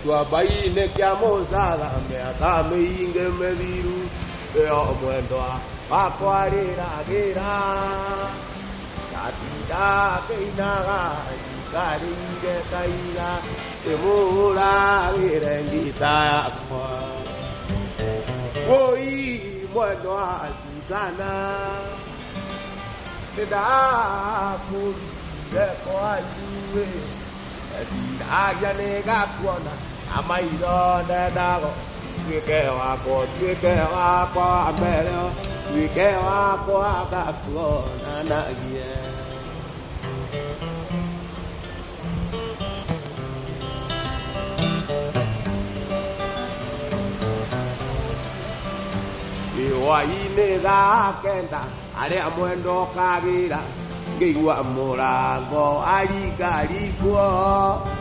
tua bai ne chiamo sala me atame inge me diru e o muendo a quarira gira katida keinaga kari ge kaira e mula irengita kwa oi muendo a sana te da ku de ko ayue ya nega kuona amairo de dago que va por amelo que va por acá kuona na ye y hoy me da kenda ale amuendo kagira que igual morango ali gariguo